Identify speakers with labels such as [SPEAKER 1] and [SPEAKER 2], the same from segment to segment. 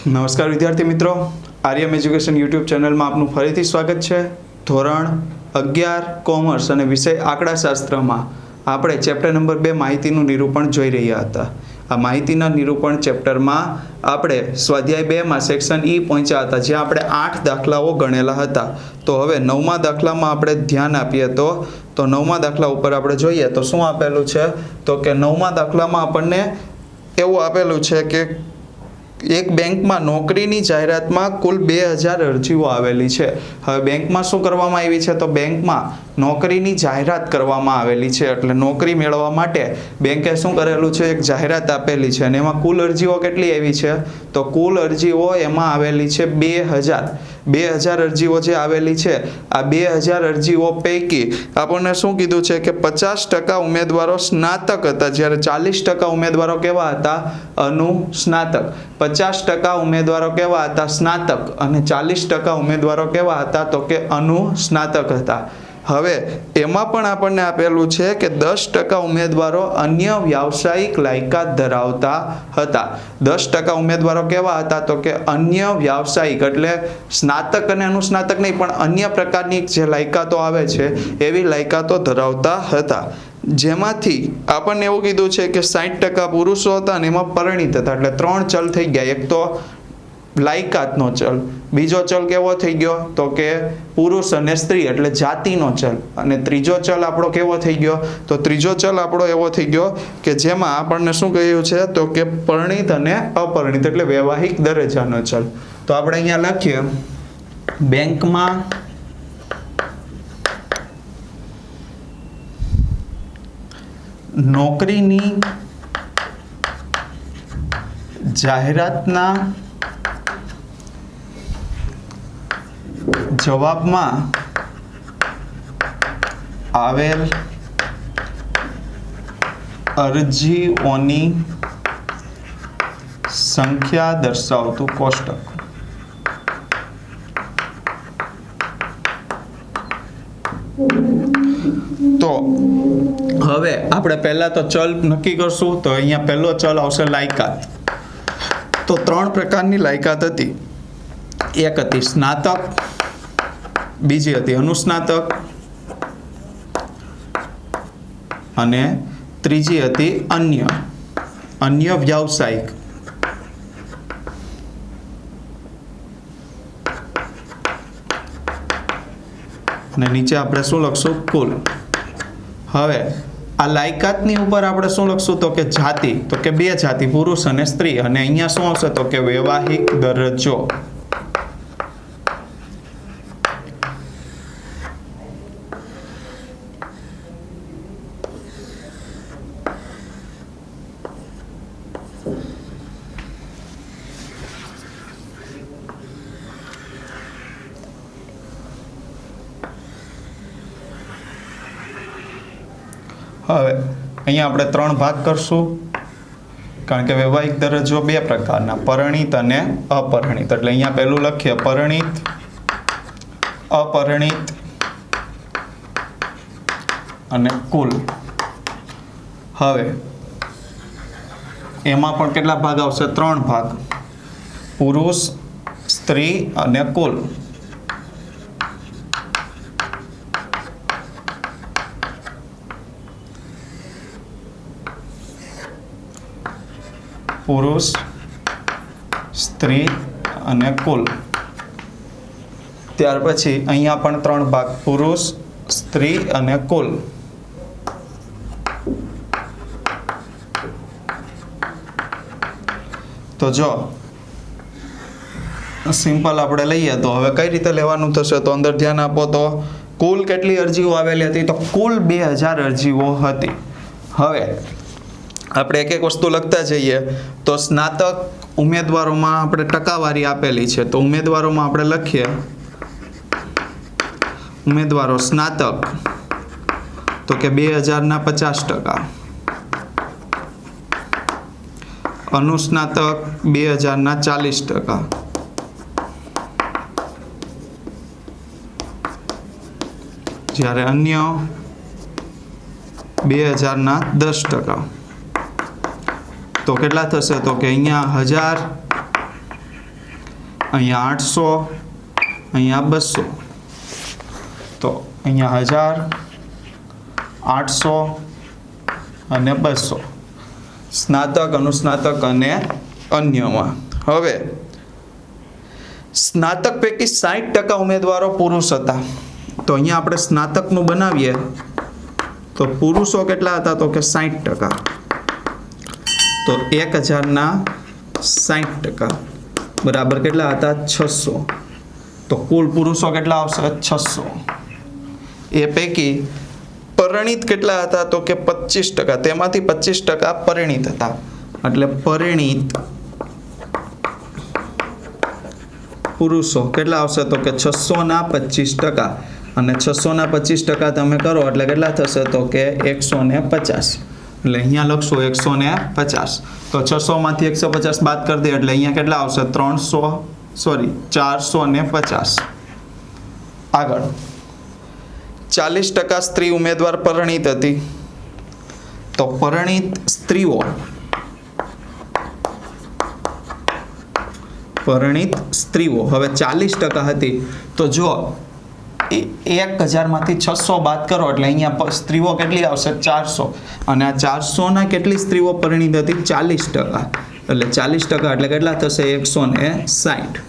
[SPEAKER 1] નમસ્કાર વિદ્યાર્થી મિત્રો, આર્યમ એજ્યુકેશન યુટ્યુબ ચેનલમાં આપનું ફરીથી સ્વાગત છે। ધોરણ 11 કોમર્સ અને વિષય આંકડાશાસ્ત્રમાં આપણે ચેપ્ટર નંબર 2 માહિતીનું નિરૂપણ જોઈ રહ્યા હતા। આ માહિતીના નિરૂપણ ચેપ્ટરમાં આપણે સ્વાધ્યાય 2માં સેક્શન ઈ પહોંચ્યા હતા, જ્યાં આપણે 8 દાખલાઓ ગણેલા હતા। તો હવે 9મા દાખલામાં આપણે ધ્યાન આપીએ તો 9મા દાખલા ઉપર આપણે જોઈએ તો શું આપેલું છે, તો કે 9મા દાખલામાં આપણને એવું આપેલું છે કે एक बैंक में नौकरी की जाहरात में कुल 2000 अरजीओ आवेली है। हवे बैंक में शू करवामां आवी छे, तो बैंक में नौकरी की जाहरात करवामां आवेली छे। एटले नौकरी मेळववा माटे बेंके शू करेलुं छे, एक जाहरात आपेली छे अने एमां कुल अरजीओ केटली आवी छे, तो कुल अरजीओ एमां आवेली छे 2000 अरजीओ जे आवेली छे। आ 2000 अरजीओ पैकी आपणे शुं कीधुं छे के 50% उमेदवारो स्नातक हता, ज्यारे 40% उमेदवारो केवा हता, अनुस्नातक। 50% उमेदवारो केवा हता, स्नातक, अने 40% उमेदवारो केवा हता, तो के अनुस्नातक हता। हवे एमां पण आपणे आपेलुं छे के 10% उमेदवारो अन्य व्यावसायिक लायकात धरावता हता। 10% उमेदवारो केवा हता, तो के अन्य व्यावसायिक एटले स्नातक अने अनुस्नातक नहीं पण अन्य प्रकारनी जे लायकातो आवे छे एवी लायकातो धरावता हता। जेमांथी आपणे एवुं कीधुं छे के 60% पुरुषो हता अने एमां परिणित हता। एटले 3 चल थई गया। एक तो लायकातनो चल, बीजो चल केवो थई गयो, तो के पुरुष अने स्त्री एटले जातिनो चल, अने त्रीजो चल आपणो केवो थई गयो, तो त्रीजो चल आपणो एवो थई गयो के जेमां आपणने शुं कह्युं छे, तो के परिणित अने अपरिणित एटले वैवाहिक दरजानो चल। तो आपणे अहींया लखीए बेंकमां नौकरीनी जाहेरातना जवाबमां आवेल अरजीओनी संख्या दर्शावतुं कोष्टक। तो हवे आपणे पहला तो चल नक्की करशुं। तो अहींया पहलो चल आवशे लायकात। तो 3 प्रकारनी लायकात हती। एक हती स्नातक, बीजी हती अनुस्नातक अने त्रीजी हती अन्य व्यावसायिक। अने नीचे आपणे शुं लखशुं, कुल। हवे आ लायकातनी उपर आपणे शुं लखशुं, तो के जाति, तो के 2 जाति पुरुष अने स्त्री, अने अहींया शुं आवशे, तो के वैवाहिक दरजो। હવે અહીંયા આપણે 3 ભાગ કરશું, કારણ કે વૈવાહિક દરજ્જો 2 પ્રકારના, પરિણિત અને અપરિણિત। એટલે અહીંયા પહેલું લખીએ પરિણિત, અપરિણિત અને કુલ। હવે એમાં પણ કેટલા ભાગ આવશે, 3 ભાગ, પુરુષ, સ્ત્રી અને કુલ। पुरुष, स्त्री अने कुल। त्यार पछी अहींया पण 3 भाग, पुरुष, स्त्री अने कुल। तो जो सिंपल आपणे लईए तो हवे कई रीते लेवानुं थशे, तो अंदर ध्यान आपो। तो कुल केटली अरजीओ आवेली हती, तो कुल 2000 अरजीओ हती। हवे આપણે એક એક વસ્તુ લખતા જઈએ। તો સ્નાતક ઉમેદવારોમાં આપણે ટકાવારી આપેલી છે, તો ઉમેદવારોમાં આપણે લખીએ ઉમેદવારો સ્નાતક, તો કે 2000 ના 50%, अनुस्नातक 2000 ना 40%, જ્યારે અન્ય 2000 ના 10%। तो કેટલા થશે, તો કે અહીંયા 1000 અહીંયા 800, અહીંયા 200, તો અહીંયા 1000, 800 અને 200 સ્નાતક, અનુસ્નાતક અને અન્યમાં. હવે સ્નાતક પૈકી 60% ઉમેદવારો પુરુષ હતા. તો અહીંયા આપણે સ્નાતકનું બનાવીએ તો પુરુષો કેટલા હતા? તો કે 60%. તો 1000 ના 60% બરાબર કેટલા હતા? 600. તો કુલ પુરુષો કેટલા આવશે? 600. એ પૈકી પરિણીત કેટલા હતા? તો કે 25%. તેમાંથી 25% પરિણીત હતા. એટલે પરિણીત પુરુષો કેટલા આવશે? તો કે 600 ના 25%. અને 600 ના 25% તમે કરો એટલે કેટલા થશે? તો કે 150. એટલે અહીંયા લખશું 150. તો 600 માંથી 150 બાદ કરી દે એટલે અહીંયા કેટલા આવશે? 450. આગળ 40% સ્ત્રી ઉમેદવાર પરિણીત હતી. તો પરિણીત સ્ત્રીઓ, હવે 40% હતી. તો જો 1000 માંથી 600 બાદ કરો એટલે અહીંયા સ્ત્રીઓ કેટલી આવશે? 400. અને આ 400 ના કેટલી સ્ત્રીઓ પરિણીત હતી? 40%. એટલે 40% એટલે કેટલા થશે? 160.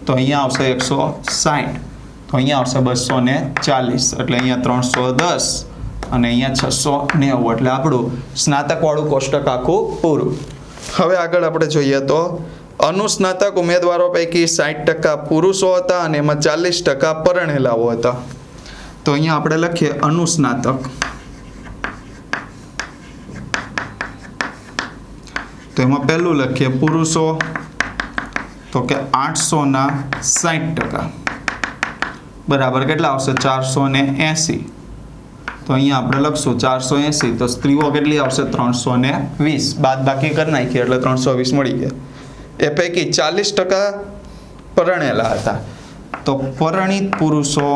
[SPEAKER 1] તો અહીંયા આવશે 160. તો અહીંયા આવશે 240. એટલે અહીંયા 310 અને અહીંયા 690. એટલે આપણું સ્નાતક વાળું કોષ્ટક આખું પૂરું. હવે આગળ આપણે જોઈએ તો અનુસ્નાતક ઉમેદવારો પૈકી 60% પુરુષો હતા અને એમાં 40% પરણેલાઓ હતા. તો અહીંયા આપણે લખીએ અનુસ્નાતક. તો એમાં પહેલું લખીએ પુરુષો, તો કે 800 ના 60% બરાબર કેટલા આવશે? 480. તો અહીંયા આપણે લખશું 480. તો સ્ત્રીઓ કેટલી આવશે? 320. બાદ બાકી કરી નાખીએ એટલે 320 મળી ગયા. એ પૈકી 40% પરણેલા હતા. તો પરિણીત પુરુષો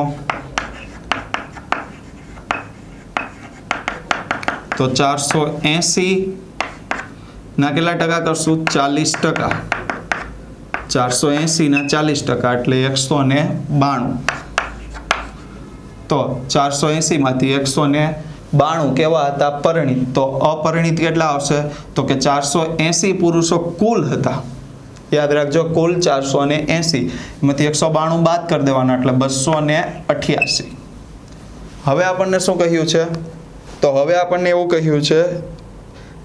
[SPEAKER 1] તો 480 ના કેટલા ટકા કરશું? 40%. 480 ના 40% એટલે 192. તો 480 માંથી 192 કેવા હતા? પરિણીત. તો અપરિણીત કેટલા આવશે? તો કે 480 પુરુષો કુલ હતા. યાદ રાખજો, કુલ 480 એમાંથી 192 બાદ કરી દેવાના એટલે 288. હવે આપણને શું કહ્યું છે? તો હવે આપણને એવું કહ્યું છે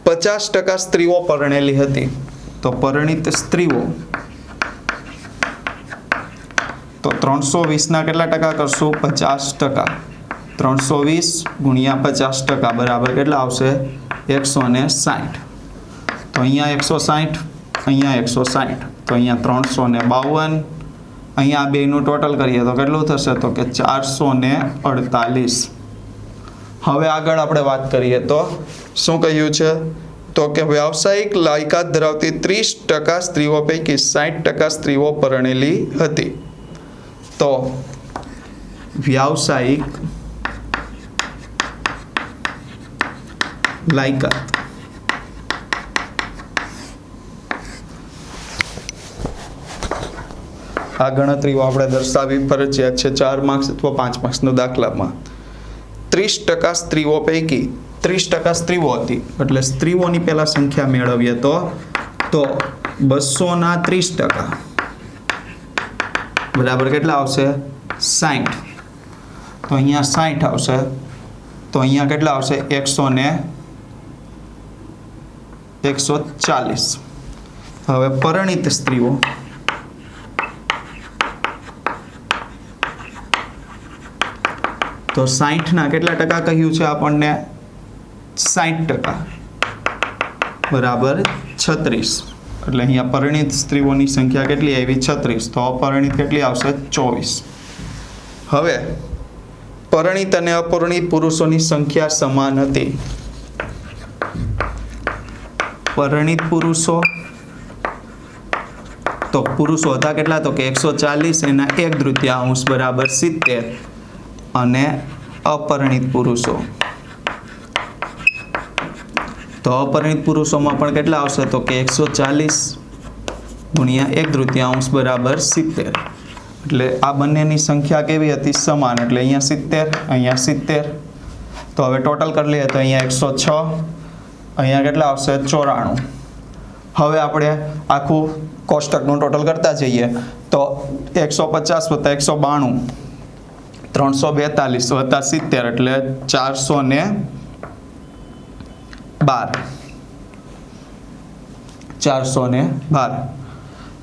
[SPEAKER 1] 50% સ્ત્રીઓ પરણેલી હતી. તો પરિણીત સ્ત્રીઓ તો 320 ના કેટલા ટકા કરશું? 50%. 320 ગુણ્યા 50% બરાબર કેટલા આવશે? 160. તો અહીંયા 160, અહીંયા 160. તો અહીંયા 352. અહીંયા બેનું ટોટલ કરીએ તો કેટલું થશે? તો કે 448. હવે આગળ આપણે વાત કરીએ તો શું કહ્યું છે? તો કે વ્યાવસાયિક લાયકાત ધરાવતી 30% સ્ત્રીઓ પૈકી 60% સ્ત્રીઓ પરણેલી હતી. તો વ્યાવસાયિક લાયકાત આ ગણતરીઓ આપણે દર્શાવવી ફરજિયાત છે 4 માર્ક્સ અથવા 5 માર્ક્સનો દાખલામાં. 30% સ્ત્રીઓ પૈકી 30% સ્ત્રીઓ હતી એટલે સ્ત્રીઓની પહેલા સંખ્યા મેળવીએ તો 200 ના 30% બરાબર કેટલા આવશે? 60. તો અહીંયા 60 આવશે. તો અહીંયા કેટલા આવશે? 140. હવે પરિણીત સ્ત્રીઓ તો 60 ના કેટલા ટકા કહ્યું છે આપણને? 60% બરાબર 36. એટલે અહીંયા પરિણીત સ્ત્રીઓની સંખ્યા કેટલી આવી? 36. તો અપરિણીત કેટલી આવશે? 24. હવે પરિણીત અને અપરિણીત પુરુષોની સંખ્યા સમાન હતી. પરિણીત પુરુષો તો પુરુષો હતા કેટલા? તો કે 140 એના 1/3 બરાબર 70. અને અપરિણીત પુરુષો તો અપરિણીત પુરુષોમાં પણ કેટલા આવશે? તો કે 140 ગુણ્યા 1/3 બરાબર 70. એટલે આ બંનેની સંખ્યા કેવી હતી? સમાન. એટલે અહીંયા 70, અહીંયા 70. તો હવે ટોટલ કરી લઈએ તો અહીંયા 106, અહીંયા કેટલા આવશે? 94. હવે આપણે આખું કોષ્ટકનું ટોટલ કરતા જઈએ તો 150 + 192 342 + 70 એટલે 412.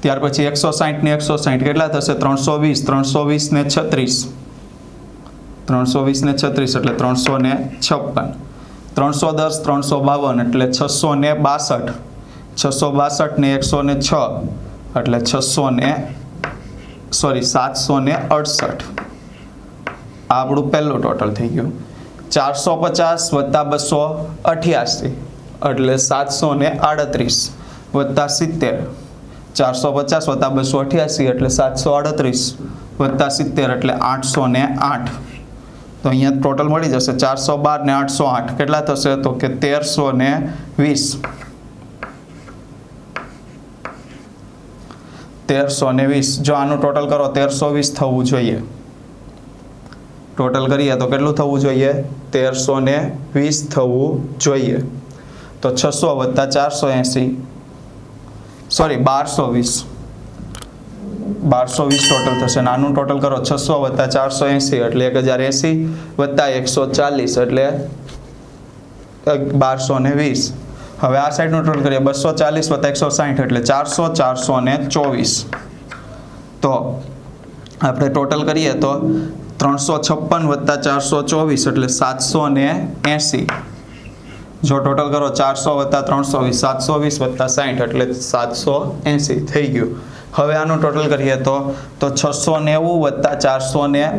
[SPEAKER 1] ત્યાર પછી 160 ને 160 કેટલા થશે? 320, 320 ને 36, 320 ને 36 એટલે 356, 310 352 એટલે 662, 662 ને 106 એટલે 768. આ આપણું પહેલું ટોટલ થઈ ગયું. 450 + 288 એટલે 738 + 70. 450 + 288 એટલે 738 + 70 એટલે 808. તો અહીંયા ટોટલ મળી જશે 412 ને 808 કેટલા થશે? તો કે 1320. 1320. જો આનું ટોટલ કરો 1320 થવું જોઈએ. ટોટલ કરીએ તો કેટલું થવું જોઈએ? 1320 થવું જોઈએ. તો 600 + 480 સોરી 1220 ટોટલ થશે. આનું ટોટલ કરો 600 + 480 એટલે 1080 + 140 એટલે 1220. હવે આ સાઈડનું ટોટલ કરીએ 240 + 160 એટલે 424. તો આપણે ટોટલ કરીએ તો 356 + 424 એટલે 780. જો ટોટલ કરો 400 + 320 720 + 60 એટલે 780 થઈ ગયું. હવે આનું ટોટલ કરીએ તો 690 +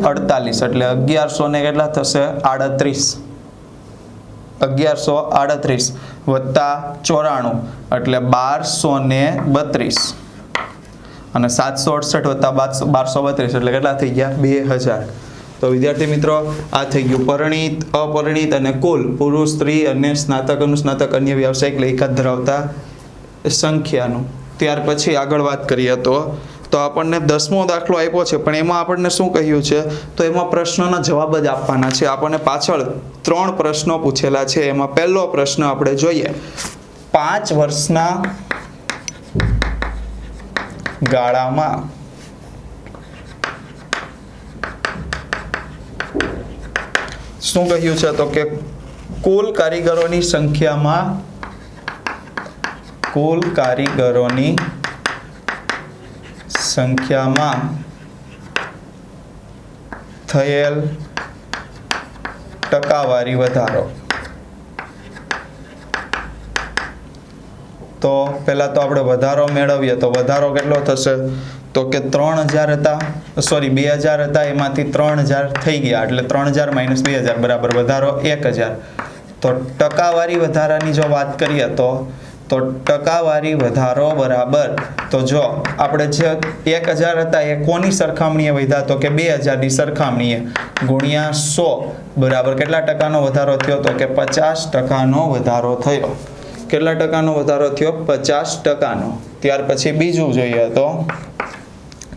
[SPEAKER 1] 448 એટલે 1100 ને કેટલા થશે? 38. 1138 + 94 એટલે 1232 અને 768 + 1232 એટલે કેટલા થઈ ગયા? 2000. તો વિદ્યાર્થી મિત્રો આ થઈ ગયું પરિણીત, અપરિણીત અને કુલ પુરુષ, સ્ત્રી અને સ્નાતક, અનુસ્નાતક, અન્ય વ્યવસાયિક લાયકાત ધરાવતા સંખ્યાનું. ત્યાર પછી આગળ વાત કરીએ તો આપણને 10મો દાખલો આપ્યો છે પણ એમાં આપણને શું કહ્યું છે? તો એમાં પ્રશ્નોના જવાબ જ આપવાના છે. આપણને પાછળ 3 પ્રશ્નો પૂછેલા છે. એમાં પહેલો પ્રશ્ન આપણે જોઈએ. 5 વર્ષના ગાળામાં શું કહ્યું છે? તો કે કુલ કારીગરોની સંખ્યામાં થયેલ ટકાવારી વધારો. તો પહેલા તો આપણે વધારો મેળવીએ તો વધારો કેટલો થશે? તો કે 3000 હતા, સોરી 2000 હતા, એમાંથી 3000 થઈ ગયા એટલે 3000 - 2000 બરાબર વધારો 1000. તો ટકાવારી વધારાની જો વાત કરીએ તો ટકાવારી વધારો બરાબર, તો જો આપણે જે 1000 હતા એ કોની સરખામણીએ વધ્યા? તો કે 2000 ની સરખામણીએ ગુણ્યા 100 બરાબર કેટલા ટકાનો વધારો થયો? તો કે 50% વધારો થયો. કેટલા ટકાનો વધારો થયો? 50%. ત્યાર પછી બીજું જોઈએ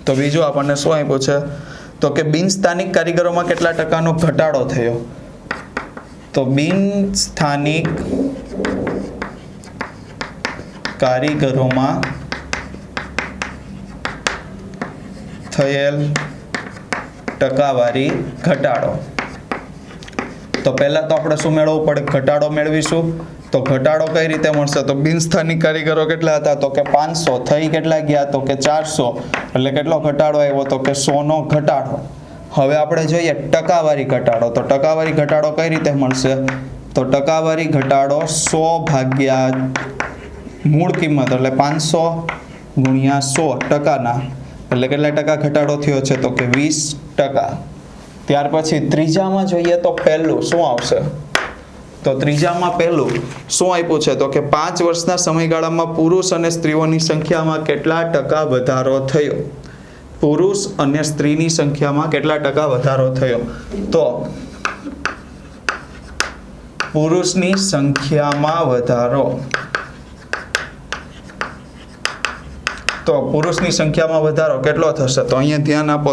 [SPEAKER 1] તો બીજું આપણને શું આપ્યું છે? તો કે બિનસ્થાનિક કારીગરોમાં કેટલા ટકાનો ઘટાડો થયો? તો બિનસ્થાનિક કારીગરોમાં થયેલ ટકાવારી ઘટાડો. તો પહેલા તો આપણે શું મેળવવું પડે? ઘટાડો મેળવીશું. તો ઘટાડો કઈ રીતે મળશે? તો બિનસ્થાનિક કારીગરો કેટલા હતા? તો કે 500 થઈ કેટલા ગયા? તો કે 400 એટલે કેટલો ઘટાડો આવ્યો? તો કે 100 નો ઘટાડો. હવે આપણે જોઈએ ટકાવારી ઘટાડો. તો ટકાવારી ઘટાડો કઈ રીતે મળશે? તો ટકાવારી ઘટાડો 100 ભાગ્યા મૂળ કિંમત એટલે 500 ગુણ્યા 100 ટકાના એટલે કેટલા ટકા ઘટાડો થયો છે? તો કે 20%. ત્યાર પછી ત્રીજામાં જોઈએ તો પહેલું શું આવશે? તો ત્રીજામાં પહેલું શું આપ્યું છે? તો કે 5 વર્ષના સમયગાળામાં પુરુષ અને સ્ત્રીઓની સંખ્યામાં કેટલા ટકા વધારો થયો? પુરુષ અને સ્ત્રીની સંખ્યામાં કેટલા ટકા વધારો થયો? તો પુરુષની સંખ્યામાં વધારો તો પુરુષની સંખ્યામાં વધારો કેટલો થશે? તો અહીંયા ધ્યાન આપો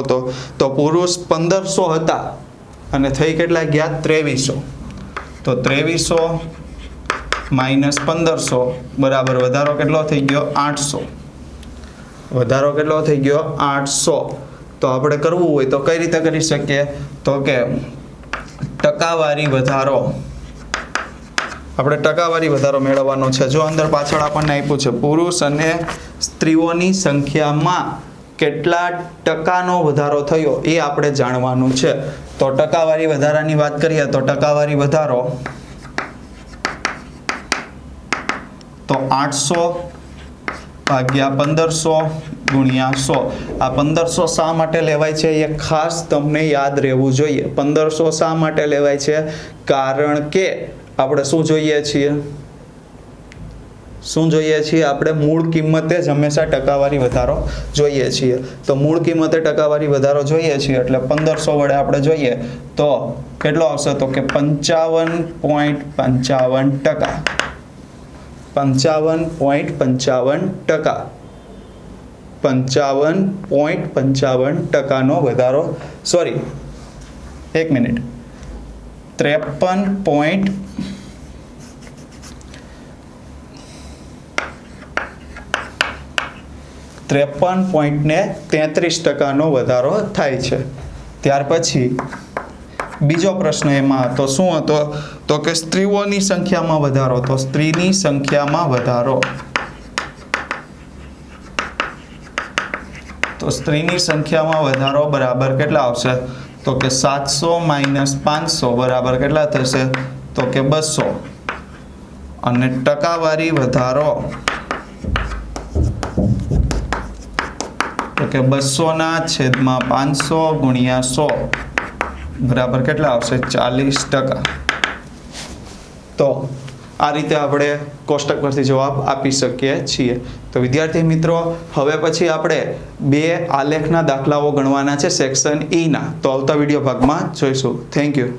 [SPEAKER 1] તો પુરુષ 1500 હતા અને થઈ કેટલા ગયા? 2300. તો 2300 માઇનસ 1500 બરાબર વધારો કેટલો થઈ ગયો? 800. વધારો કેટલો થઈ ગયો? 800. તો આપણે કરવું હોય તો કઈ રીતે કરી શકીએ? તો કે ટકાવારી વધારો, આપણે ટકાવારી વધારો મેળવવાનો છે. જો અંદર પાછળ આપણને આપ્યું છે પુરુષ અને સ્ત્રીઓની સંખ્યામાં કેટલા ટકાનો વધારો થયો એ આપણે જાણવાનું છે. તો ટકાવારી વધારાની વાત કરીએ તો ટકાવારી વધારો તો 800 ભાગ્યા 1500 ગુણ્યા 100. આ 1500 શા માટે લેવાય છે એ ખાસ તમને યાદ રહેવું જોઈએ. 1500 શા માટે લેવાય છે? કારણ કે આપણે શું જોઈએ છીએ? શું જોઈએ છીએ? આપણે મૂળ કિંમતે જ હંમેશા ટકાવારી વધારો જોઈએ છીએ. તો મૂળ કિંમતે ટકાવારી વધારો જોઈએ છીએ એટલે 1500 વડે આપણે જોઈએ તો કેટલો આવશે? તો કે 55.55%. 55.55%. 55.55% વધારો. Sorry, 1 minute. 53.33% વધારો થાય છે. ત્યાર પછી બીજો પ્રશ્ન એમાં હતો, શું હતો? તો કે સ્ત્રીઓની સંખ્યામાં વધારો. તો સ્ત્રીની સંખ્યામાં વધારો, તો સ્ત્રીની સંખ્યામાં વધારો બરાબર કેટલા આવશે? તો કે 700 માઇનસ 500 બરાબર કેટલા થશે? તો કે 200. અને ટકાવારી વધારો તો કે 200/500 ગુણ્યા 100 બરાબર કેટલા આવશે? 40%. તો આ રીતે આપણે કોષ્ટક પરથી જવાબ આપી શકીએ છીએ. તો વિદ્યાર્થી મિત્રો, હવે પછી આપણે 2 આલેખના દાખલાઓ ગણવાના છે સેક્શન E ના. તો આવતા વિડીયો ભાગમાં જોઈશું. Thank you.